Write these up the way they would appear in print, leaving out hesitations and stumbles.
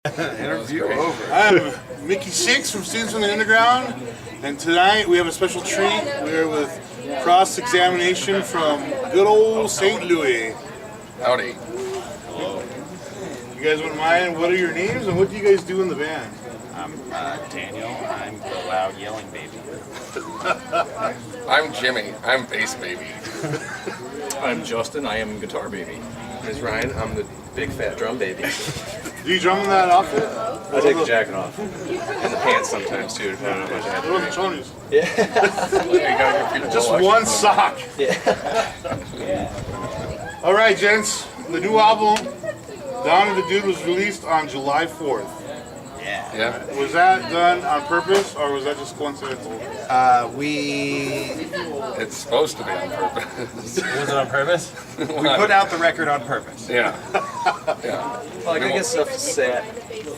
Interview over. I'm Mickey Six from Students from the Underground, and tonight we have a special treat. We're with cross-examination from good old St. Louis. Howdy. You guys wouldn't mind, what are your names and what do you guys do in the band? I'm Daniel. I'm the loud yelling baby. I'm Jimmy. I'm bass baby. I'm Justin. I am guitar baby. This is Ryan. I'm the big fat drum baby. Do you drum in that outfit? I take the jacket off. And the pants sometimes too, depending on how much I have Those are to Tony's. Yeah. Just one sock. All right, gents. The new album, Dawn of the Dude, was released on July 4th. Yeah. Was that done on purpose or was that just coincidental? It's supposed to be on purpose. Was it on purpose? We put out the record on purpose. Yeah. Yeah. Well, I guess stuff sat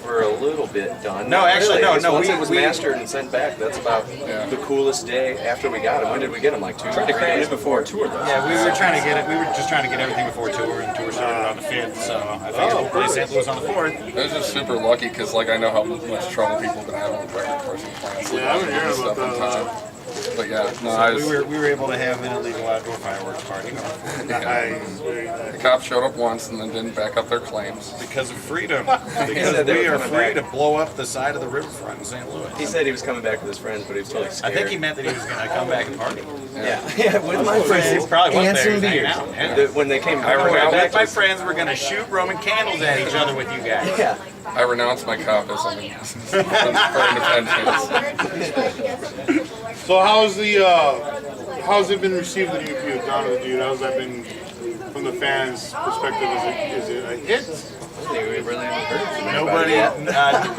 for a little bit done. No, actually, really. no, Once we- it was we- mastered and sent back, that's about the coolest day after we got him. When did we get him? Like 2 or 3 days before tour, though. Yeah, we were trying to get it. We were just trying to get everything before tour, and tour started on the 5th. So I figured we'll play St. Louis on the 4th. I was just super lucky because, like, I know how much trouble people have been having with record pressing plants. Yeah, I've been hearing about that a lot. But yeah, no, So I was, we were able to have an illegal outdoor fireworks party the cops showed up once and then didn't back up their claims. because of freedom. said Because they we were are coming free back. to blow up the side of the riverfront in St. Louis. He said he was coming back with his friends, but he was totally I scared. think he meant that he was going to come back and party. Yeah, with my friends. He probably was and there, some he was hanging beers. out, yeah. When they came back, With my friends, we're going to shoot Roman candles at each other with you guys. Yeah. I renounced my copism for independence. So how's it been received, the new EP, Dawn of the Dude? How's that been from the fans' perspective? Is it a hit? I think we really haven't heard from Nobody.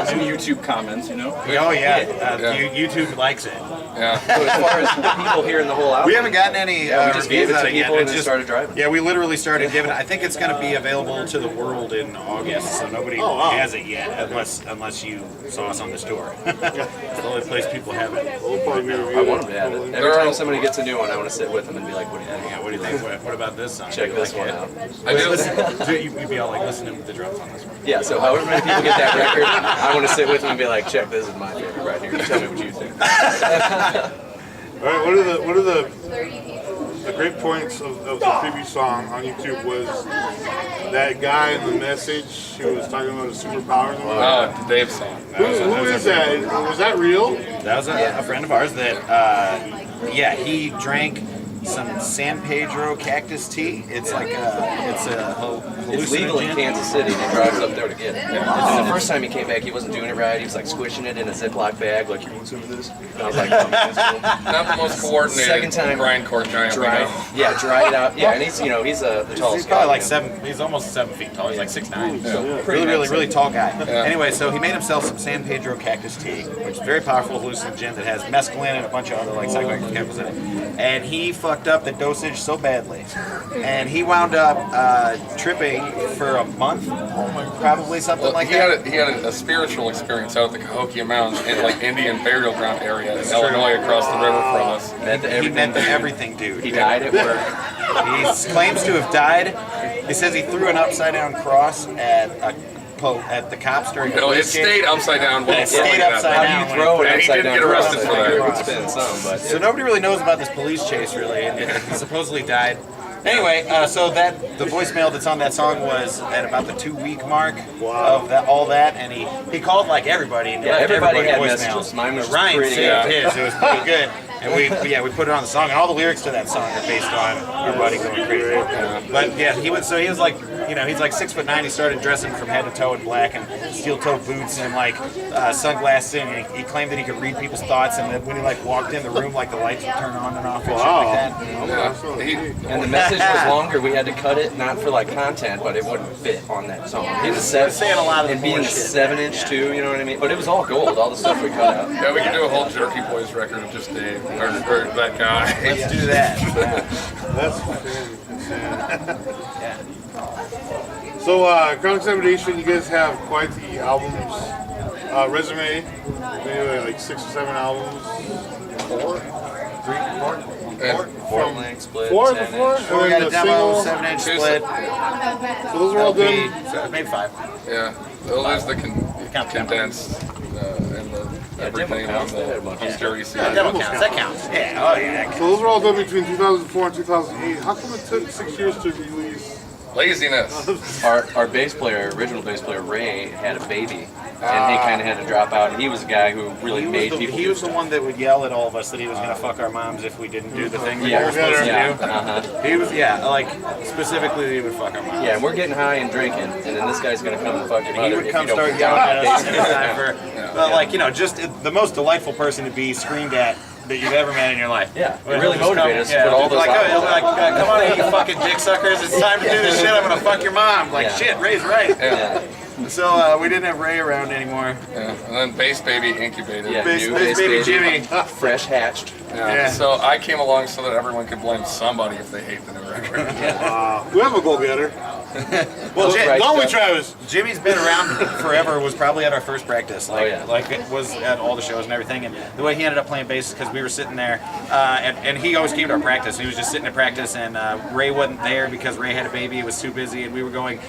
Some YouTube comments, you know? Oh yeah, Yeah. YouTube likes it. Yeah. So as far as the people hearing the whole album, We haven't gotten any. we just gave it reviews to out yet. people and It's then just- started driving. Yeah, we literally started giving it. I think it's going to be available to the world in August, so nobody wow. has it yet, unless you saw us on the store. It's the only place people have it. We'll probably be reviewing I want them to have it. probably. Every time somebody gets a new one, I want to sit with them and be like, what do you think? Yeah, what do you think? What about this song? Check Do you this like one it? out. I do. You'd be all like, listening to the drums on this one. Yeah, so however many people get that record, I want to sit with them and be like, check, this is my favorite right here. Tell me what you think. All right, what are the great points of the previous song on YouTube was that guy in the message who was talking about his superpowers. Dave's song. Who is that? Was that real? That was a friend of ours that, he drank some San Pedro cactus tea. It's like it's It's legal in hallucinogen. Kansas City, and he drives up there to get it. And the first time he came back, he wasn't doing it right. He was like squishing it in a Ziploc bag, like, you want some of this? And I was like, oh, that's cool. Not the most coordinated Second time, grindcore giant we Dry, know. yeah, dry it out. Yeah, and he's the tallest He's probably guy, like you know. 7. He's almost 7 feet tall. He's like 6'9". So Pretty really tall guy. Yeah. Anyway, so he made himself some San Pedro cactus tea, which is a very powerful hallucinogen that has mescaline and a bunch of other like psychoactive chemicals in it. And he fucked up the dosage so badly, and he wound up tripping for a month, probably something Well, like he that. had a spiritual experience out at the Cahokia Mountains in like Indian burial ground area in Illinois across the river from us. He meant everything, dude. He died at work. He claims to have died. He says he threw an upside down cross at the cops during the No, it police chase. stayed upside down. It stayed upside How down. do you throw it And he upside didn't down? get arrested for that. It would spin some, but So nobody really knows about this police chase, really, and he supposedly died. Anyway, so the voicemail that's on that song was at about the 2-week mark of all that, and he called like everybody. And Yeah, left everybody had voicemails. messages. Mine was But Ryan pretty, saved his. It was pretty good, and we put it on the song, and all the lyrics to that song are based on our buddy going crazy. But yeah, he was like, he's like 6'9". He started dressing from head to toe in black and steel-toed boots and like sunglasses, and he claimed that he could read people's thoughts, and that when he like walked in the room, like the lights would turn on and off and shit like that. Yeah. And the message was longer. We had to cut it, not for like content, but it wouldn't fit on that song. It was saying a lot of and being bullshit. 7-inch too, you know what I mean? But it was all gold, all the stuff we cut out. Yeah, we could do a whole Jerky Boys record of just Dave, or that guy. Let's do that. That's So, cross-examination, you guys have quite the albums resume. Maybe like 6 or 7 albums. 4? 3, 4? And 4 length split. 4 10 before? inch. We got a the demo, single? 7-inch Two split. So those are all LP, done. so maybe 5. Yeah. Well, there's the Count. condensed and the everything on the dirty side. That counts. That counts. Yeah. Oh yeah. So those were all done between 2004 and 2008. How come it took 6 years to release? Laziness. Our bass player, original bass player Ray, had a baby, and he kind of had to drop out. And he was a guy who really made people. He was the one that would yell at all of us that he was gonna fuck our moms if we didn't do the thing that we Yeah, were supposed to yeah, do. He was, like specifically he would fuck our moms. Yeah, and we're getting high and drinking, and then this guy's gonna come and fuck your mother. He would if come you don't start yelling at us basically. anytime for, just the most delightful person to be screamed at that you've ever met in your life. Yeah, Well, it really he'll just motivated us to put all those like, out. he'll be like, come on, you fucking dick suckers! It's time to do this shit. I'm gonna fuck your mom. Like Yeah. shit, Ray's right. Yeah, So we didn't have Ray around anymore. Yeah. And then Bass Baby incubated. yeah. Bass new baby bass Jimmy. fresh hatched. Yeah. So I came along so that everyone could blame somebody if they hate the new record. We have a go-getter. Well, Right. Don't we, stuff. Travis? Jimmy's been around forever. Was probably at our first practice. Like, yeah. like it was at all the shows and everything. And the way he ended up playing bass is because we were sitting there, and he always came to our practice. He was just sitting at practice, and Ray wasn't there because Ray had a baby. It was too busy, and we were going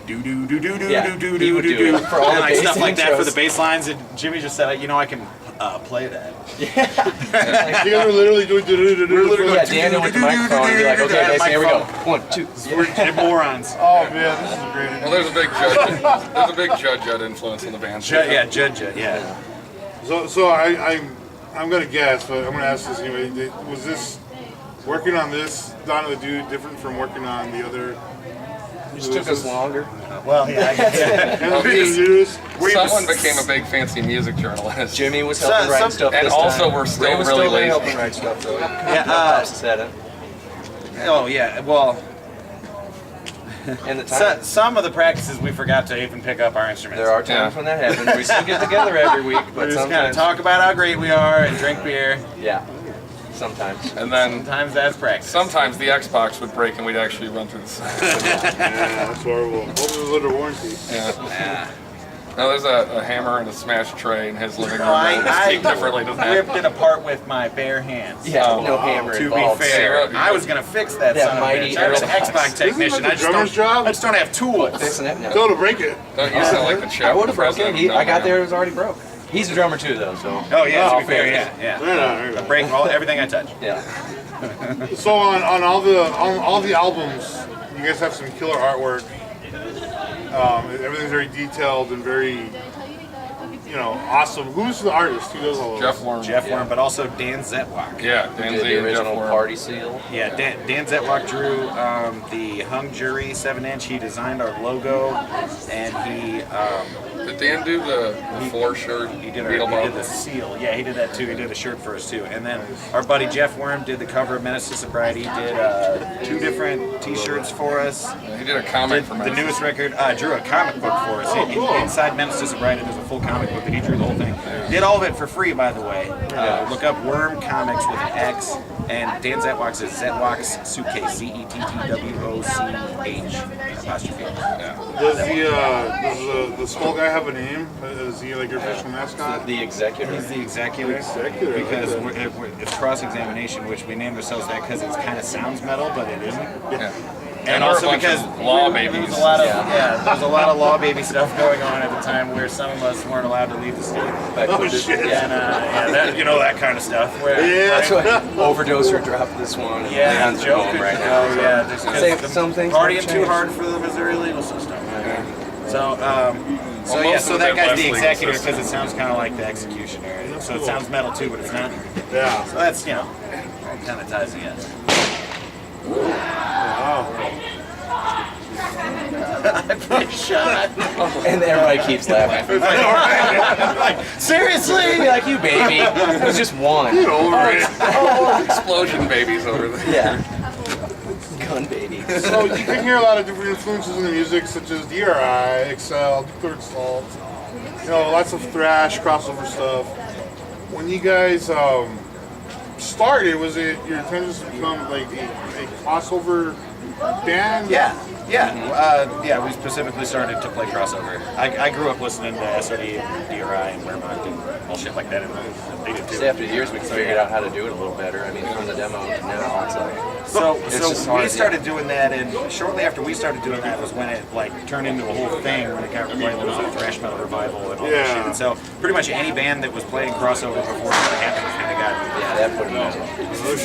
do do do do do Yeah, do he do would do do do it for all the like stuff bass like that for the intros. bass lines. And Jimmy just said, I can play that. You guys were literally doing do-do-do-do-do. Yeah, Daniel with the microphone and be like, okay, Mason, here we go. 1, 2. We're morons. Oh man, this is great. Well, there's a big Judd influence in the band. Judd, yeah. So I'm gonna guess, but I'm gonna ask this anyway. Was this working on this Dawn of the Dude different from working on the other? It just took us longer. Well, yeah. And the Dudes? Someone became a big fancy music journalist. Jimmy was helping write stuff and this also time. we're still Ray was really still there lazy. helping write stuff though. Yeah. Oh yeah. Well. And the time. Some of the practices we forgot to even pick up our instruments. There are times when that happens. We still get together every week, We but just kind of sometimes. talk about how great we are and drink beer. Yeah. Sometimes. And then Sometimes that's practice. sometimes the Xbox would break and we'd actually run through the side. Yeah, that's horrible. Hope it was under warranty. Yeah. Now there's a hammer and a smash tray in his living room. Oh, that was taped differently than that. ripped it apart with my bare hands. Yeah, no hammer To involved. be fair, Yeah. I was gonna fix that, That son of a mighty bitch. I was an Xbox. Xbox technician. that the drummer's job? I just don't have tools. Fixing it now. Tell to break it. Don't you sound like the I chap. would have broke it. president of I got Belmar. there, it was already broke. He's a drummer too, though, so. Oh yeah, to All be fair, fairness. yeah. Right on. Break everything I touch. Yeah. So on all the albums, you guys have some killer artwork. Everything's very detailed and very, awesome. Who's the artist? Who does all those? Jeff Worm. Jeff Worm, but also Dan Zetwak. Yeah, Dan Did Z the and Jeff original Worm. party seal. Yeah, Dan Zetwak drew the Hung Jury 7-inch. He designed our logo, and he Did Dan do the 4 shirt? He did Beetle the seal. Yeah, he did that too. He did a shirt for us too. And then our buddy Jeff Worm did the cover of Menace to Sobriety. He did 2 different T-shirts for us. He did a comic Did for the Menace. newest record. Drew a comic book for us. Inside Menace to Sobriety, there's a full comic book that he drew the whole thing. Did all of it for free, by the way. Look up Worm Comics with an X, and Dan Zetwak's is Zetwak's Suitcase. Zettwouch apostrophe. Does the skull guy have a name? Is he like your official mascot? The executor. He's the executor. Executor, I like Because that. it's cross-examination, which we named ourselves that because it kind of sounds metal, but it isn't. Yeah. And we're a also bunch because of law there babies. was a lot of there's a lot of law baby stuff going on at the time where some of us weren't allowed to leave the state. Oh shit! And that kind of stuff. Where, That's what overdose or drop this one. And Yeah, Leon's at Joe home could right go. now. so. Yeah, just Say because some things partying haven't too changed. hard for the Missouri legal system. So most so of that the guy's the legal executor system. because it sounds kind of like the executioner. So it sounds metal too, but it's not. Yeah. So that's kind of ties together. Shut. And everybody keeps laughing. Seriously? Be like, you baby. It was just one. Over it. Explosion babies over there. Yeah. Gun baby. So you can hear a lot of different influences in the music, such as DRI, Excel, Third Salt. Lots of thrash, crossover stuff. When you guys started, was it your intentions to become like a crossover band? Yeah. We specifically started to play crossover. I grew up listening to SOD and DRI and Wehrmacht and all shit like that. And they did Just too. after years, we figured out how to do it a little better. I mean, from the demo to now, it's like So just we hard, started doing that, and shortly after we started doing that was when it like turned into a whole thing. When it got like, there was a thrash metal revival and all that Yeah. shit. And so pretty much any band that was playing crossover before that happened kind of got Yeah, that put him on.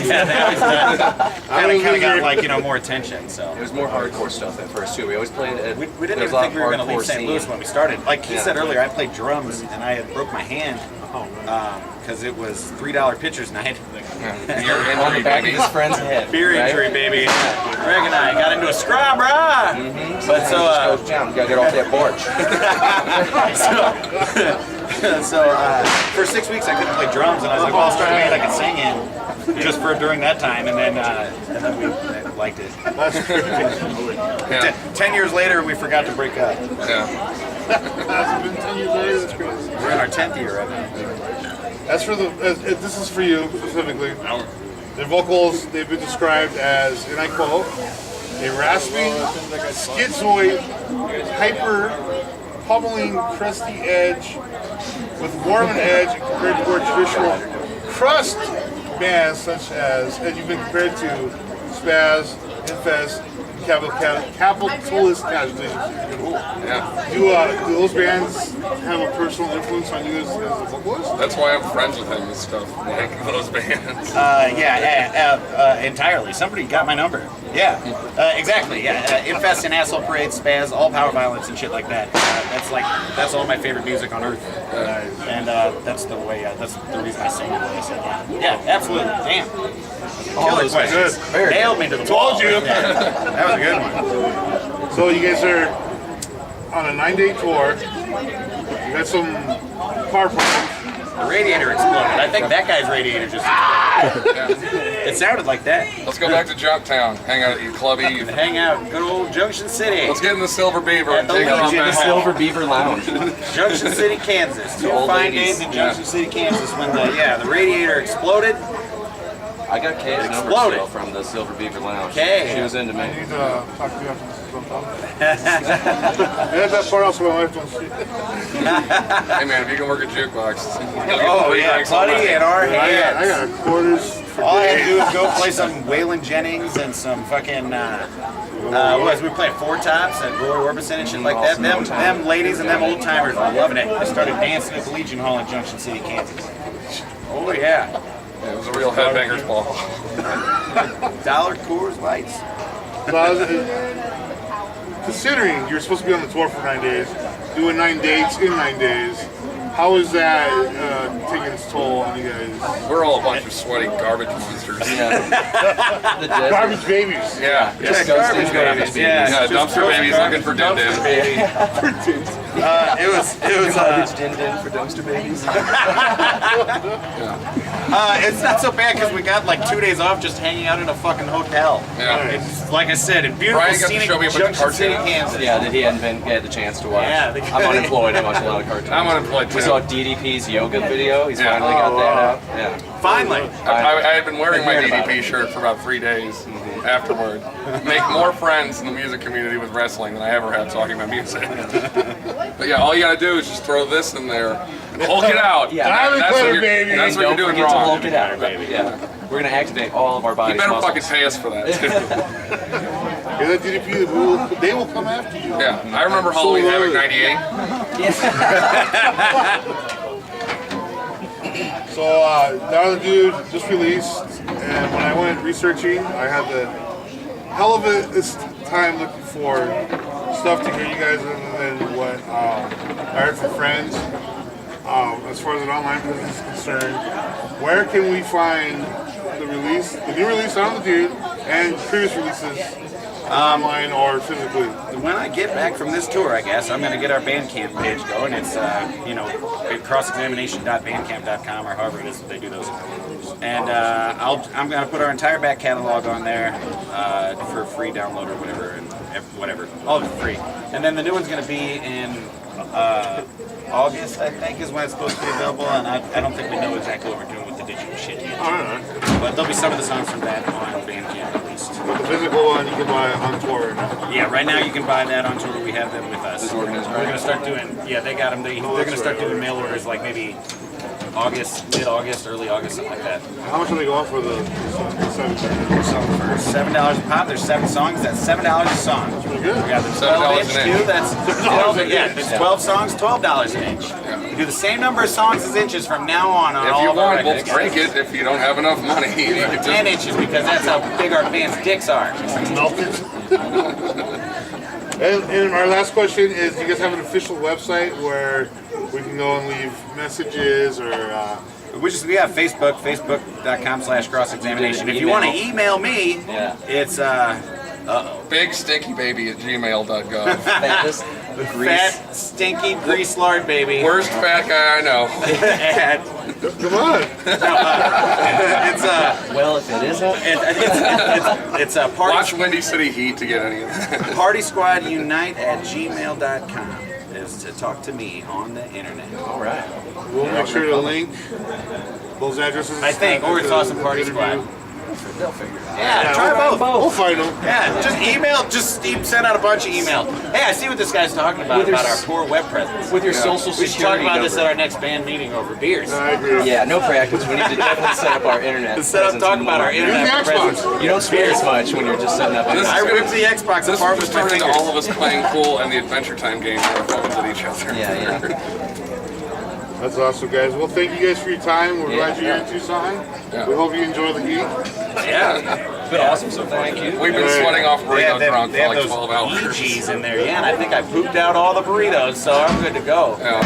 yeah, that kind of got like more attention. So It was more hardcore stuff at first too. We always played. we didn't there was even a lot think we were going to of leave hardcore St. Louis scene. when we started. Like he Yeah. said earlier, I played drums and I had broke my hand because it was $3 pitcher's night. You're On the injury, back of baby. his friend's head. Beer right? injury, baby. Greg and I got into a scrub, brah. But so, Just goes down. You gotta get off that porch. for 6 weeks I couldn't play drums, and I was like, well, I'll start a band I could sing in just for during that time, and then we liked it. That's crazy. Yeah. 10 years later, we forgot to break up. Yeah. That's been 10 years later. That's crazy. We're in our 10th year right now. As for this is for you specifically. Their vocals, they've been described as, and I quote, a raspy, schizoid, hyper, pummeling, crusty edge with warm edge compared to more traditional crust bands such as you've been compared to Spaz, Infest, and Capitalist Casualty. Yeah. Do those bands have a personal influence on you as a vocalist? That's why I'm friends with him and stuff. Like those bands. Entirely. Somebody got my number. Yeah, exactly. Yeah, Infest and Asshole Parade, Spaz, all power violence and shit like that. That's all my favorite music on earth, and that's the way. That's the reason I sing the way I sing. Yeah, absolutely. Damn. Killer question. Good. Nailed me to the Told wall. you. Yeah, that was a good one. So you guys are on a 9-day tour. You had some car problems. The radiator exploded. I think that guy's radiator just. It sounded like that. Let's go back to Junktown. Hang out at Club Eve. Hang out, good old Junction City. Let's get in the Silver Beaver and the take her on Legion, back the home. Silver Beaver Lounge. Junction City, Kansas. Two old fine ladies. days in Junction City, Kansas when the radiator exploded. I got Kay's number Exploded. still from the Silver Beaver Lounge. Kay. She was into I me. need to talk to you after this is done. And that part also my wife don't see. Hey man, if you can work a jukebox. Oh yeah, buddy, in our I hands. got quarters for All I had to do days. was go play some Waylon Jennings and some fucking what was we playing Four Tops and Roy Orbison and shit like that. Them ladies and them old timers were loving it. I started dancing at the Legion Hall in Junction City, Kansas. Oh yeah, It was a real headbanger's ball. dollar Coors Lights. So I was, considering you're supposed to be on the tour for 9 days, doing 9 dates in 9 days, how is that taking its toll on you guys? We're all a bunch of sweaty garbage monsters. Yeah. The desert. Garbage babies. Yeah. Disgusting garbage babies. Yeah, dumpster babies looking for din-din. It was Garbage din-din for dumpster babies. it's not so bad because we got like 2 days off just hanging out in a fucking hotel. Yeah. It's like I said, in beautiful Brian got to scenic show me a bunch of Junction City, cartoons. Kansas. Yeah, that he hadn't had the chance to watch. Yeah, I'm unemployed. I watch a lot of cartoons. I'm unemployed too. We saw DDP's yoga video. He's Yeah. finally got that out. Yeah. Finally. I had been wearing my Been hearing about DDP it. shirt for about 3 days afterward. Make more friends in the music community with wrestling than I ever have talking about music. But yeah, all you gotta do is just throw this in there, Hulk it out. Yeah. That- that's what you're, Baby. that's what you're Don't doing forget to wrong. Hulk it out, baby. Yeah. We're gonna activate all of our body You better muscles. fucking pay us for that too. Yeah, that DDP, they will come after you. Yeah, I remember Halloween Havoc '98. So the other dude just released, and when I went researching, I had the hell of a time looking for stuff to hear you guys other than what I heard from friends. As far as an online presence is concerned, where can we find the new release on the dude, and previous releases online or physically? When I get back from this tour, I guess, I'm going to get our Bandcamp page going. It's, crossexamination.bandcamp.com or however it is that they do those. And I'm going to put our entire back catalog on there for free download or whatever, and whatever. All of it free. And then the new one's going to be in August, I think, is when it's supposed to be available. And I don't think we know exactly what we're doing with the digital shit yet. Alright. But there'll be some of the songs from that on Bandcamp at least. But the physical one you can buy on tour right now. Yeah, right now you can buy that on tour. We have them with us. This organized We're gonna start doing. Yeah, they got them. They're gonna start doing mail orders like maybe August, mid-August, early August, something like that. How much are they going for the 7? So for $7 a pop, there's 7 songs. That's $7 a song. Pretty good. We got the $7 12-inch an too. inch. That's 12. Yeah, there's 12 songs, $12 an inch. We do the same number of songs as inches from now on If all you of our want, we'll records. break it. If you don't have enough money, you can 10 just. inches because that's how big our band's dicks are. Melted. And our last question is: do you guys have an official website where we can go and leave messages or? We have Facebook, facebook.com/cross-examination. If you want to email me, Yeah. it's BigStinkyBaby@gmail.gov. Fattest grease. fat, stinky, grease lord baby. Worst fat guy I know. And Come on. it's Well, if it isn't, it's a Watch Windy City Heat to get any of that. partysquadunite@gmail.com is to talk to me on the internet. all right. We'll make sure to link those addresses. I think, or it's Awesome Party interview. Squad. They'll figure it out. Yeah, try both. We'll find them. Yeah, just email, send out a bunch of emails. Hey, I see what this guy's talking about our poor web presence. With your social We should security talk about this at number. our next band meeting over beers. I agree. Yeah, no practice. We need to definitely set up our internet. Set up, presence talk about our more. Use the internet Xbox. presence. You don't swear as much when you're just setting up. This I ripped the Xbox This apart will with just my turn into fingers. all of us playing pool and the Adventure Time game with each other. Yeah. That's awesome, guys. Well, thank you guys for your time. We're glad you're here in Tucson. Yeah. We hope you enjoy the heat. Yeah. It's been awesome, so thank you. We've been sweating off burrito They drunk have for like those 12 hours. EGs in there, yeah, and I think I pooped out all the burritos, so I'm good to go. Yeah.